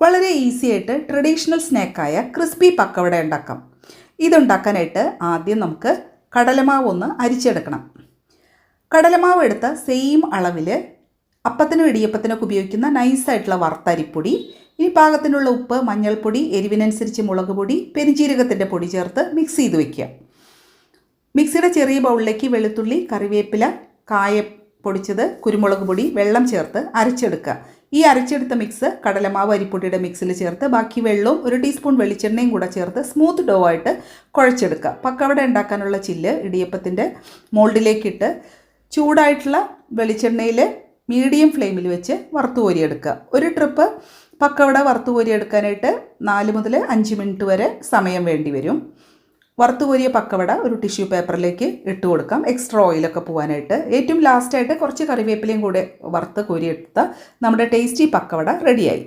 വളരെ ഈസി ആയിട്ട് traditional സ്നാക്കായ crispy pakkavada ഉണ്ടാക്കാം. ഇതുണ്ടാക്കാനായിട്ട് ആദ്യം നമുക്ക് കടലമാവ് ഒന്ന് അരിച്ചെടുക്കണം. കടലമാവ് എടുത്ത സെയിം അളവിൽ അപ്പത്തിനും ഇടിയപ്പത്തിനൊക്കെ ഉപയോഗിക്കുന്ന നൈസായിട്ടുള്ള വറുത്തരിപ്പൊടി, ഇനി പാകത്തിനുള്ള ഉപ്പ്, മഞ്ഞൾപ്പൊടി, എരിവിനനുസരിച്ച് മുളക് പൊടി, പെരുംജീരകത്തിൻ്റെ പൊടി ചേർത്ത് മിക്സ് ചെയ്ത് വയ്ക്കുക. മിക്സിയുടെ ചെറിയ ബൗളിലേക്ക് വെളുത്തുള്ളി, കറിവേപ്പില, കായം പൊടിച്ചത്, കുരുമുളക് പൊടി, വെള്ളം ചേർത്ത് അരച്ചെടുക്കുക. ഈ അരച്ചെടുത്ത മിക്സ് കടലമാവ് അരിപ്പൊടിയുടെ മിക്സിൽ ചേർത്ത് ബാക്കി വെള്ളവും 1 ടീസ്പൂൺ വെളിച്ചെണ്ണയും കൂടെ ചേർത്ത് സ്മൂത്ത് ഡോ ആയിട്ട് കുഴച്ചെടുക്കുക. പക്കവട ഉണ്ടാക്കാനുള്ള ചില്ല് ഇടിയപ്പത്തിൻ്റെ മോൾഡിലേക്കിട്ട് ചൂടായിട്ടുള്ള വെളിച്ചെണ്ണയിൽ മീഡിയം ഫ്ലെയിമിൽ വെച്ച് വറുത്ത് കോരിയെടുക്കുക. ഒരു ട്രിപ്പ് പക്കവട വറുത്ത് കോരിയെടുക്കാനായിട്ട് 4 മുതൽ 5 മിനിറ്റ് വരെ സമയം വേണ്ടി വരും. വറുത്ത് കോരിയ പക്കവട ഒരു ടിഷ്യൂ പേപ്പറിലേക്ക് ഇട്ട് കൊടുക്കാം, എക്സ്ട്രാ ഓയിലൊക്കെ പോകാനായിട്ട്. ഏറ്റവും ലാസ്റ്റായിട്ട് കുറച്ച് കറിവേപ്പിലയും കൂടെ വറുത്ത് കോരിയെടുത്താൽ നമ്മുടെ ടേസ്റ്റി പക്കവട റെഡിയായി.